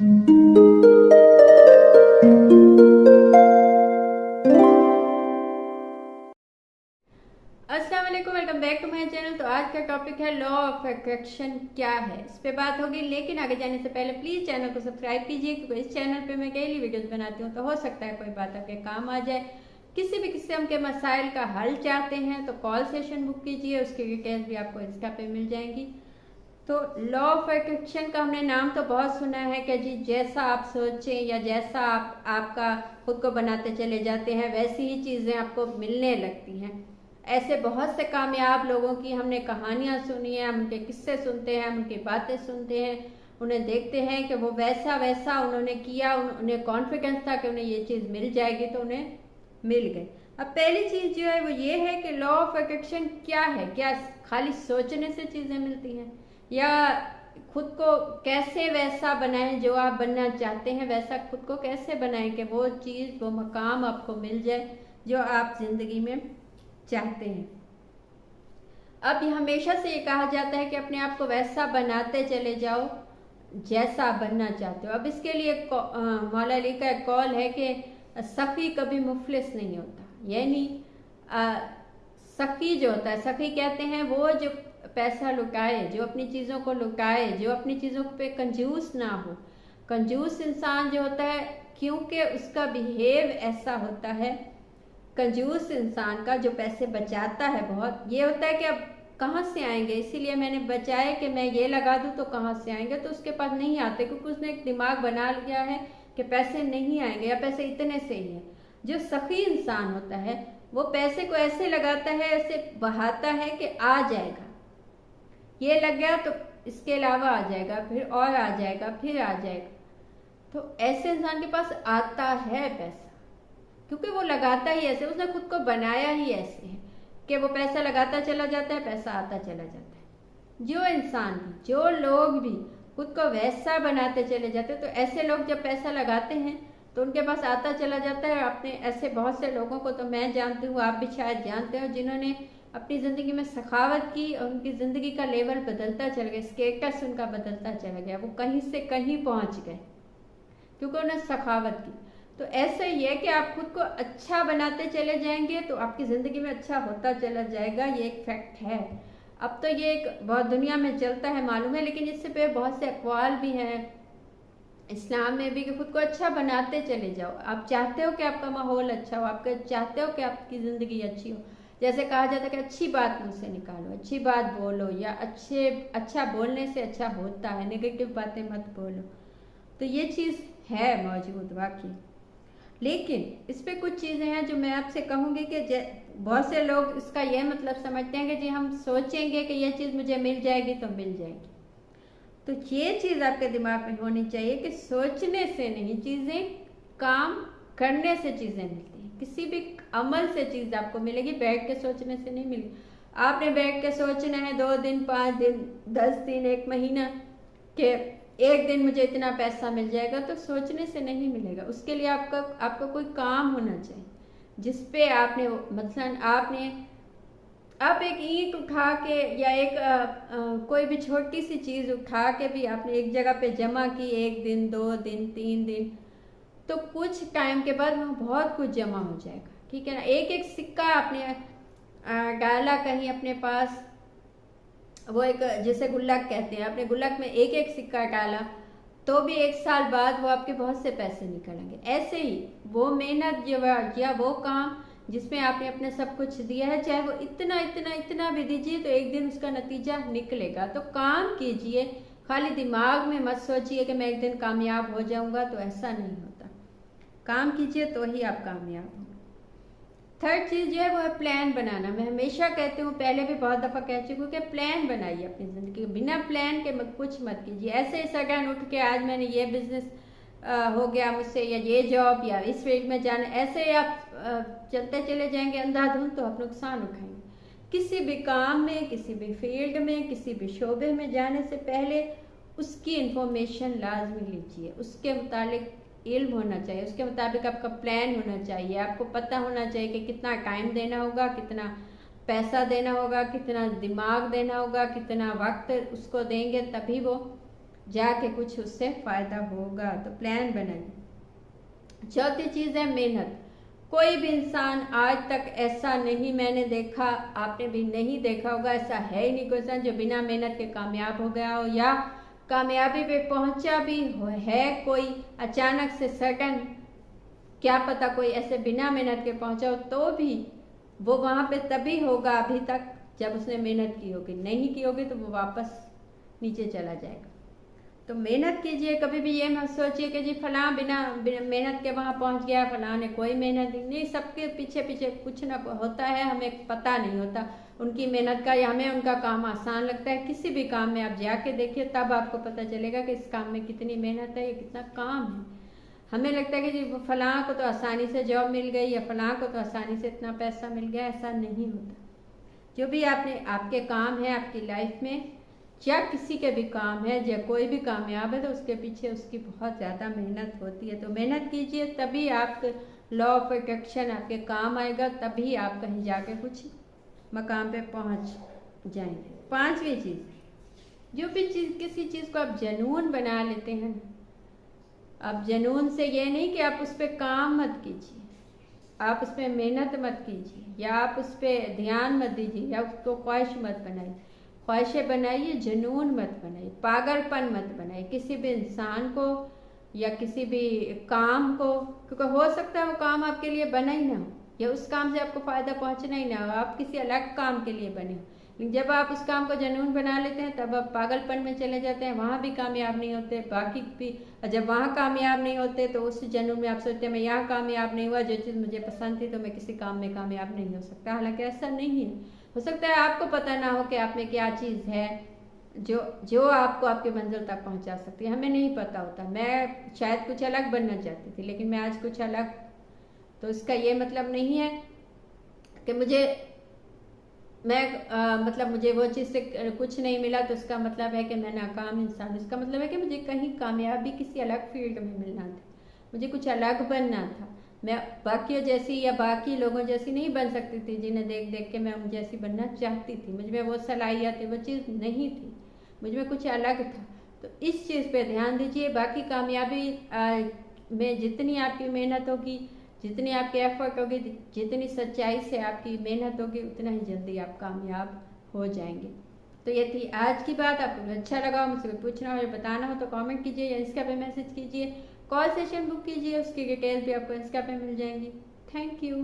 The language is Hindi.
अस्सलाम वालेकुम, welcome back to my channel. तो आज का टॉपिक है लॉ ऑफ अट्रैक्शन क्या है, इस पे बात होगी। लेकिन आगे जाने से पहले प्लीज चैनल को सब्सक्राइब कीजिए, क्योंकि इस चैनल पे मैं डेली वीडियोस बनाती हूँ। तो हो सकता है कोई बात आपके काम आ जाए। किसी भी किस्म के मसाइल का हल चाहते हैं तो कॉल सेशन बुक कीजिए, उसकी डिटेल्स भी आपको इंस्टा पे मिल जाएंगी। तो लॉ ऑफ अट्रैक्शन का हमने नाम तो बहुत सुना है कि जी जैसा आप सोचें या जैसा आपका खुद को बनाते चले जाते हैं वैसी ही चीज़ें आपको मिलने लगती हैं। ऐसे बहुत से कामयाब लोगों की हमने कहानियाँ सुनी हैं, हम उनके किस्से सुनते हैं, हम उनकी बातें सुनते हैं, उन्हें देखते हैं कि वो वैसा वैसा उन्होंने किया, उन्हें कॉन्फिडेंस था कि उन्हें ये चीज़ मिल जाएगी, तो उन्हें मिल गई। अब पहली चीज़ जो है वो ये है कि लॉ ऑफ अट्रैक्शन क्या है। क्या खाली सोचने से चीज़ें मिलती हैं, या खुद को कैसे वैसा बनाएं जो आप बनना चाहते हैं, वैसा खुद को कैसे बनाएं कि वो चीज़, वो मकाम आपको मिल जाए जो आप जिंदगी में चाहते हैं। अब हमेशा से ये कहा जाता है कि अपने आप को वैसा बनाते चले जाओ जैसा आप बनना चाहते हो। अब इसके लिए मौला अली का एक कॉल है कि सफ़ी कभी मुफलिस नहीं होता। यानी सफ़ी जो होता है, सफ़ी कहते हैं वो जो पैसा लुटाए, जो अपनी चीज़ों को लुटाए, जो अपनी चीज़ों पे कंजूस ना हो। कंजूस इंसान जो होता है, क्योंकि उसका बिहेव ऐसा होता है, कंजूस इंसान का जो पैसे बचाता है बहुत, ये होता है कि अब कहाँ से आएंगे, इसीलिए मैंने बचाए कि मैं ये लगा दूँ तो कहाँ से आएंगे, तो उसके पास नहीं आते, क्योंकि उसने एक दिमाग बना लिया है कि पैसे नहीं आएंगे या पैसे इतने से ही है। जो सफ़ी इंसान होता है वो पैसे को ऐसे लगाता है, ऐसे बहाता है कि आ जाएगा, ये लग गया तो इसके अलावा आ जाएगा, फिर और आ जाएगा, फिर आ जाएगा। तो ऐसे इंसान के पास आता है पैसा, क्योंकि वो लगाता ही ऐसे, उसने खुद को बनाया ही ऐसे है कि वो पैसा लगाता चला जाता है, पैसा आता चला जाता है। जो इंसान भी, जो लोग भी खुद को वैसा बनाते चले जाते हैं, तो ऐसे लोग जब पैसा लगाते हैं तो उनके पास आता चला जाता है। आपने ऐसे बहुत से लोगों को तो मैं जानती हूँ, आप भी शायद जानते हो, जिन्होंने अपनी ज़िंदगी में सखावत की और उनकी ज़िंदगी का लेवल बदलता चल गया, स्टेटस उनका बदलता चला गया, वो कहीं से कहीं पहुँच गए क्योंकि उन्होंने सखावत की। तो ऐसा ही है कि आप खुद को अच्छा बनाते चले जाएंगे तो आपकी ज़िंदगी में अच्छा होता चला जाएगा, ये एक फैक्ट है। अब तो ये एक बहुत दुनिया में चलता है, मालूम है, लेकिन इससे पे बहुत से अक़वाल भी हैं इस्लाम में भी कि खुद को अच्छा बनाते चले जाओ। आप चाहते हो कि आपका माहौल अच्छा हो, आप चाहते हो कि आपकी ज़िंदगी अच्छी हो। जैसे कहा जाता है कि अच्छी बात मुँह से निकालो, अच्छी बात बोलो, या अच्छा बोलने से अच्छा होता है, नेगेटिव बातें मत बोलो। तो ये चीज़ है मौजूद वाकई। लेकिन इस पे कुछ चीज़ें हैं जो मैं आपसे कहूँगी कि बहुत से लोग इसका यह मतलब समझते हैं कि जी हम सोचेंगे कि यह चीज़ मुझे मिल जाएगी तो मिल जाएगी। तो ये चीज़ आपके दिमाग में होनी चाहिए कि सोचने से नहीं, चीज़ें काम करने से चीज़ें मिलती हैं। किसी भी अमल से चीज़ आपको मिलेगी, बैठ के सोचने से नहीं मिलेगी। आपने बैठ के सोचना है 2 दिन, 5 दिन, 10 दिन, 1 महीना के एक दिन मुझे इतना पैसा मिल जाएगा, तो सोचने से नहीं मिलेगा। उसके लिए आपका कोई काम होना चाहिए जिसपे आपने, मसलन आप एक ईंट उठा के या एक कोई भी छोटी सी चीज़ उठा के भी आपने एक जगह पे जमा की, 1 दिन, 2 दिन, 3 दिन, तो कुछ टाइम के बाद वहाँ बहुत कुछ जमा हो जाएगा, ठीक है ना। एक एक सिक्का आपने डाला कहीं अपने पास, वो एक जैसे गुल्लक कहते हैं, आपने गुल्लक में एक एक सिक्का डाला तो भी 1 साल बाद वो आपके बहुत से पैसे निकलेंगे। ऐसे ही वो मेहनत या वो काम जिसमें आपने अपने सब कुछ दिया है, चाहे वो इतना इतना इतना भी दीजिए, तो एक दिन उसका नतीजा निकलेगा। तो काम कीजिए, खाली दिमाग में मत सोचिए कि मैं एक दिन कामयाब हो जाऊंगा, तो ऐसा नहीं होता। काम कीजिए तो ही आप कामयाब होंगे। थर्ड चीज़ जो है वो है प्लान बनाना। मैं हमेशा कहती हूँ, पहले भी बहुत दफ़ा कह चुकी हूँ कि प्लान बनाइए अपनी ज़िंदगी। बिना प्लान के कुछ मत कीजिए। ऐसे ही सडन उठ के आज मैंने ये बिज़नेस हो गया मुझसे, या ये जॉब, या इस फील्ड में जाना, ऐसे ही आप चलते चले जाएंगे अंधाधुंध, तो आप नुकसान उठाएंगे। किसी भी काम में, किसी भी फील्ड में, किसी भी शोबे में जाने से पहले उसकी इंफॉर्मेशन लाजमी लीजिए, उसके मुतालिक इल्म होना चाहिए, उसके मुताबिक आपका प्लान होना चाहिए। आपको पता होना चाहिए कि कितना टाइम देना होगा, कितना पैसा देना होगा, कितना दिमाग देना होगा, कितना वक्त उसको देंगे तभी वो जाके कुछ उससे फायदा होगा। तो प्लान बनाइए। चौथी चीज है मेहनत। कोई भी इंसान आज तक ऐसा नहीं मैंने देखा, आपने भी नहीं देखा होगा, ऐसा है ही नहीं कोई इंसान जो बिना मेहनत के कामयाब हो गया हो या कामयाबी पे पहुंचा भी है कोई अचानक से सडन, क्या पता कोई ऐसे बिना मेहनत के पहुंचा हो, तो भी वो वहां पे तभी होगा अभी तक जब उसने मेहनत की होगी। नहीं की होगी तो वो वापस नीचे चला जाएगा। तो मेहनत कीजिए। कभी भी ये मत सोचिए कि जी फलां बिना मेहनत के वहां पहुंच गया, फलां ने कोई मेहनत नहीं। सबके पीछे पीछे कुछ ना होता है, हमें पता नहीं होता उनकी मेहनत का, या हमें उनका काम आसान लगता है। किसी भी काम में आप जाके देखिए, तब आपको पता चलेगा कि इस काम में कितनी मेहनत है, ये कितना काम है। हमें लगता है कि जी फलां को तो आसानी से जॉब मिल गई या फलां को तो आसानी से इतना पैसा मिल गया, ऐसा नहीं होता। जो भी आपके काम है आपकी लाइफ में, या किसी के भी काम है, या कोई भी कामयाब है तो उसके पीछे उसकी बहुत ज़्यादा मेहनत होती है। तो मेहनत कीजिए, तभी आप लॉ ऑफ अट्रैक्शन आपके काम आएगा, तभी आप कहीं जाके कुछ मकाम पे पहुंच जाएंगे। पांचवी चीज़, जो भी चीज़ किसी चीज़ को आप जुनून बना लेते हैं, अब जुनून से ये नहीं कि आप उस पर काम मत कीजिए, आप उस पर मेहनत मत कीजिए, या आप उस पर ध्यान मत दीजिए, या उसको ख्वाहिश मत बनाइए। ख्वाहिशें बनाइए, जुनून मत बनाइए, पागलपन मत बनाइए किसी भी इंसान को या किसी भी काम को, क्योंकि हो सकता है वो काम आपके लिए बना ही ना हो, या उस काम से आपको फायदा पहुंचना ही ना हो, आप किसी अलग काम के लिए बने हो। लेकिन जब आप उस काम को जुनून बना लेते हैं तब आप पागलपन में चले जाते हैं, वहाँ भी कामयाब नहीं होते, बाकी भी जब वहाँ कामयाब नहीं होते तो उस जुनून में आप सोचते हैं मैं यहाँ कामयाब नहीं हुआ, जो चीज़ मुझे पसंद थी तो मैं किसी काम में कामयाब नहीं हो सकता। हालांकि ऐसा नहीं है। हो सकता है आपको पता ना हो कि आप में क्या चीज़ है जो आपको आपके मंजिल तक पहुंचा सकती है, हमें नहीं पता होता। मैं शायद कुछ अलग बनना चाहती थी, लेकिन मैं आज कुछ अलग, तो इसका ये मतलब नहीं है कि मतलब मुझे वो चीज़ से कुछ नहीं मिला तो इसका मतलब है कि मैं नाकाम इंसान। इसका मतलब है कि मुझे कहीं कामयाबी किसी अलग फील्ड में मिलना था, मुझे कुछ अलग बनना था। मैं बाकियों जैसी या बाकी लोगों जैसी नहीं बन सकती थी जिन्हें देख देख के मैं उन जैसी बनना चाहती थी। मुझ में वो सलाहियत, वो चीज़ नहीं थी, मुझ में कुछ अलग था। तो इस चीज़ पे ध्यान दीजिए। बाकी कामयाबी में जितनी आपकी मेहनत होगी, जितनी आपकी एफर्ट होगी, जितनी सच्चाई से आपकी मेहनत होगी, उतना ही जल्दी आप कामयाब हो जाएंगे। तो ये थी आज की बात। आपको अच्छा लगा, मुझसे पूछना हो या बताना हो तो कमेंट कीजिए या इंस्टा पे मैसेज कीजिए। कॉल सेशन बुक कीजिए, उसकी डिटेल्स भी आपको इंस्टा पे मिल जाएंगी। Thank you.